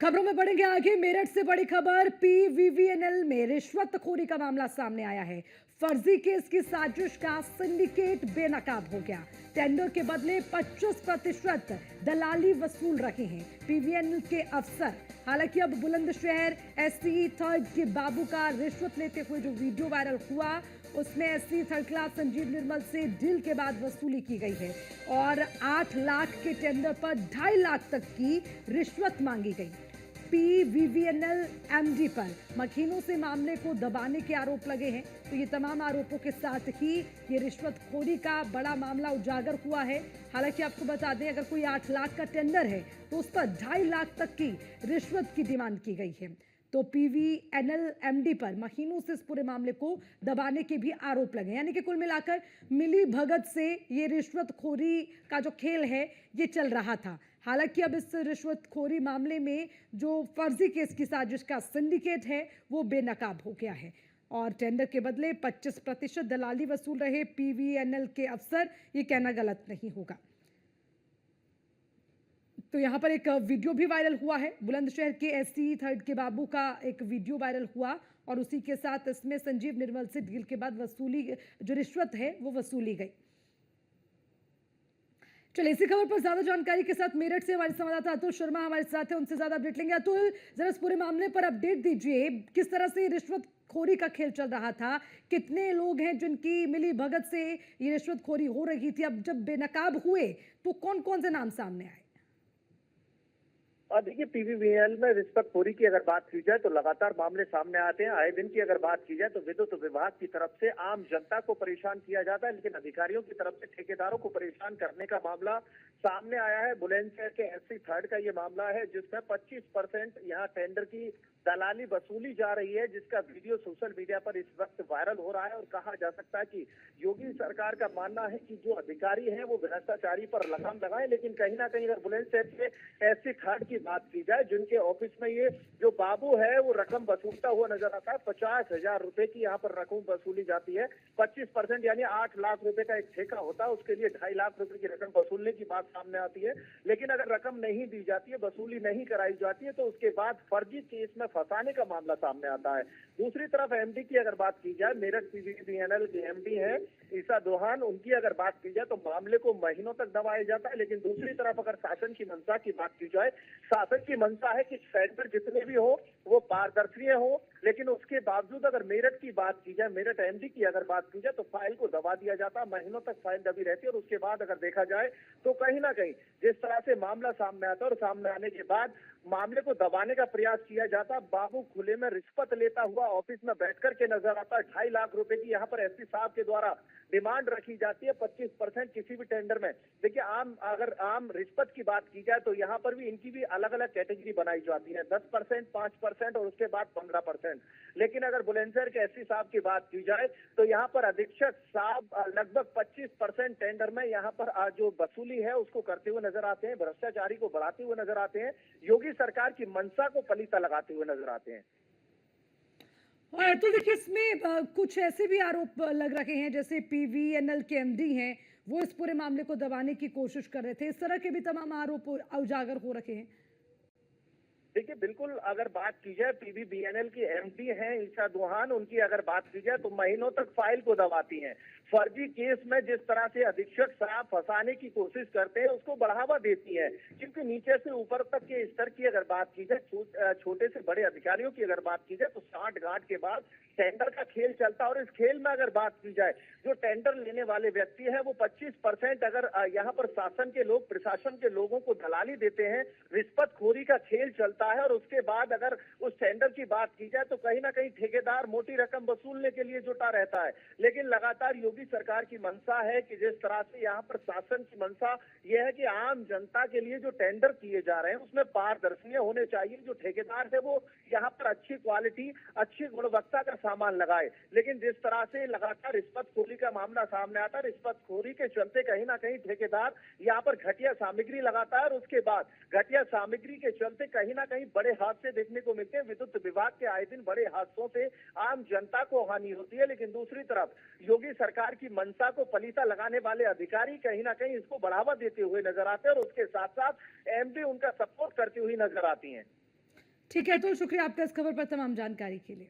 खबरों में बढ़ेंगे आगे। मेरठ से बड़ी खबर, पीवीवीएनएल में रिश्वतखोरी का मामला सामने आया है। फर्जी केस की साजिश का सिंडिकेट बेनकाब हो गया। टेंडर के बदले 25% दलाली वसूल रहे हैं पीवीएनएल के अफसर। हालांकि अब बुलंदशहर एससी थर्ड के बाबू का रिश्वत लेते हुए जो वीडियो वायरल हुआ, उसमें एससी थर्ड क्लास संजीव निर्मल से डील के बाद वसूली की गई है और 8 लाख के टेंडर पर 2.5 लाख तक की रिश्वत मांगी गई। पीवीवीएनएल एमडी पर मखीनों से मामले को दबाने के आरोप लगे हैं। तो ये तमाम आरोपों के साथ ही ये रिश्वतखोरी का बड़ा मामला उजागर हुआ है। हालांकि आपको बता दें, अगर कोई 8 लाख का टेंडर है तो उस पर 2.5 लाख तक की रिश्वत की डिमांड की गई है। तो पीवीएनएल एमडी पर महीनों से इस पूरे मामले को दबाने के भी आरोप लगे, यानी कि कुल मिलाकर मिली भगत से ये रिश्वतखोरी का जो खेल है ये चल रहा था। हालांकि अब इस रिश्वतखोरी मामले में जो फर्जी केस की साजिश का सिंडिकेट है वो बेनकाब हो गया है और टेंडर के बदले 25% दलाली वसूल रहे पीवीएनएल के अफसर, ये कहना गलत नहीं होगा। तो यहाँ पर एक वीडियो भी वायरल हुआ है। बुलंदशहर के एससी थर्ड के बाबू का एक वीडियो वायरल हुआ और उसी के साथ इसमें संजीव निर्मल से डील के बाद वसूली जो रिश्वत है वो वसूली गई। चलिए, इसी खबर पर ज्यादा जानकारी के साथ मेरठ से हमारे संवाददाता अतुल शर्मा हमारे साथ है, उनसे ज्यादा अपडेट लेंगे। अतुल, जरा इस पूरे मामले पर अपडेट दीजिए, किस तरह से रिश्वतखोरी का खेल चल रहा था, कितने लोग हैं जिनकी मिली भगत से ये रिश्वतखोरी हो रही थी, अब जब बेनकाब हुए तो कौन कौन से नाम सामने आए? और देखिए, पीवीवीएनएल में रिश्वतखोरी की अगर बात की जाए तो लगातार मामले सामने आते हैं। आए दिन की अगर बात की जाए तो विद्युत विभाग की तरफ से आम जनता को परेशान किया जाता है, लेकिन अधिकारियों की तरफ से ठेकेदारों को परेशान करने का मामला सामने आया है। बुलंदशहर के एससी थर्ड का ये मामला है जिसमें 25% यहाँ टेंडर की दलाली वसूली जा रही है, जिसका वीडियो सोशल मीडिया पर इस वक्त वायरल हो रहा है। और कहा जा सकता है कि योगी सरकार का मानना है कि जो अधिकारी हैं वो भ्रष्टाचारी पर लगाम लगाएं, लेकिन कहीं ना कहीं अगर बुलंदशहर के एससी थर्ड की बात की जाए, जिनके ऑफिस में ये जो बाबू है वो रकम वसूलता हुआ नजर आता है। 50,000 रुपए की यहाँ पर रकम वसूली जाती है। 25% यानी 8 लाख रुपए का एक ठेका होता है, उसके लिए 2.5 लाख रुपए की रकम वसूलने की बात सामने आती है। लेकिन अगर रकम नहीं दी जाती है, वसूली नहीं कराई जाती है, तो उसके बाद फर्जी केस में फंसाने का मामला सामने आता है। दूसरी तरफ एमडी की अगर बात की जाए, मेरठ पीवीवीएनएल के एमडी हैं ईसा दोहान, उनकी अगर बात की जाए तो मामले को महीनों तक दबाया जाता है। लेकिन दूसरी तरफ अगर शासन की मंशा की बात की जाए, शासन की मंशा है कि टेंडर जितने भी हो वो पारदर्शी हो, लेकिन उसके बावजूद अगर मेरठ की बात की जाए, मेरठ एमडी की अगर बात की जाए तो फाइल को दबा दिया जाता है, महीनों तक फाइल दबी रहती है। और उसके बाद अगर देखा जाए तो कहीं ना कहीं जिस तरह से मामला सामने आता है और सामने आने के बाद मामले को दबाने का प्रयास किया जाता, बाबू खुले में रिश्वत लेता हुआ ऑफिस में बैठकर के नजर आता है। 2.5 लाख रुपए की यहाँ पर एसपी साहब के द्वारा डिमांड रखी जाती है। 25% किसी भी टेंडर में। देखिए, अगर आम रिश्वत की बात की जाए तो यहाँ पर भी इनकी भी अलग अलग कैटेगरी बनाई जाती है, 10%, 5% और उसके बाद 15%। लेकिन अगर बुलंदशहर के एसपी साहब की बात की जाए तो यहाँ पर अधीक्षक साहब लगभग 25% टेंडर में यहाँ पर जो वसूली है उसको करते हुए नजर आते हैं, भ्रष्टाचारी को बढ़ाते हुए नजर आते हैं, योगी सरकार की मंशा को पलीता लगाते हुए नजर आते हैं। और तो देखिए, इसमें कुछ ऐसे भी आरोप लग रहे हैं, जैसे पीवीएनएल के एमडी हैं, वो इस पूरे मामले को दबाने की कोशिश कर रहे थे। इस तरह के भी तमाम आरोप उजागर हो रखे हैं। देखिए, बिल्कुल अगर बात की जाए, पीवीवीएनएल की एमडी हैं ईसा दोहान, उनकी अगर बात की जाए तो महीनों तक फाइल को दबाती हैं। फर्जी केस में जिस तरह से अधीक्षक साहब फंसाने की कोशिश करते हैं उसको बढ़ावा देती है, क्योंकि नीचे से ऊपर तक के स्तर की अगर बात की जाए, छोटे से बड़े अधिकारियों की अगर बात की जाए तो 60 गांठ के बाद टेंडर का खेल चलता है। और इस खेल में अगर बात की जाए, जो टेंडर लेने वाले व्यक्ति हैं वो 25% अगर यहाँ पर शासन के लोग, प्रशासन के लोगों को दलाली देते हैं, रिश्वतखोरी का खेल चलता है। और उसके बाद अगर उस टेंडर की बात की जाए तो कहीं ना कहीं ठेकेदार मोटी रकम वसूलने के लिए जुटा रहता है। लेकिन लगातार योगी सरकार की मंशा है कि जिस तरह से यहाँ पर शासन की मंशा यह है कि आम जनता के लिए जो टेंडर किए जा रहे हैं उसमें पारदर्शिता होने चाहिए। जो ठेकेदार है वो यहाँ पर अच्छी क्वालिटी, अच्छी गुणवत्ता का सामान लगाए। लेकिन जिस तरह से लगातार रिश्वतखोरी का मामला सामने आता है, रिश्वतखोरी के चलते कहीं ना कहीं ठेकेदार यहाँ पर घटिया सामग्री लगाता है और उसके बाद घटिया सामग्री के चलते कहीं ना कहीं बड़े हादसे देखने को मिलते हैं। विद्युत विभाग के आए दिन बड़े हादसों से आम जनता को हानि होती है। लेकिन दूसरी तरफ योगी सरकार की मंशा को पलीता लगाने वाले अधिकारी कहीं ना कहीं इसको बढ़ावा देते हुए नजर आते हैं और उसके साथ साथ एमडी उनका सपोर्ट करती हुई नजर आती हैं। ठीक है, तो शुक्रिया आपका इस खबर पर तमाम जानकारी के लिए।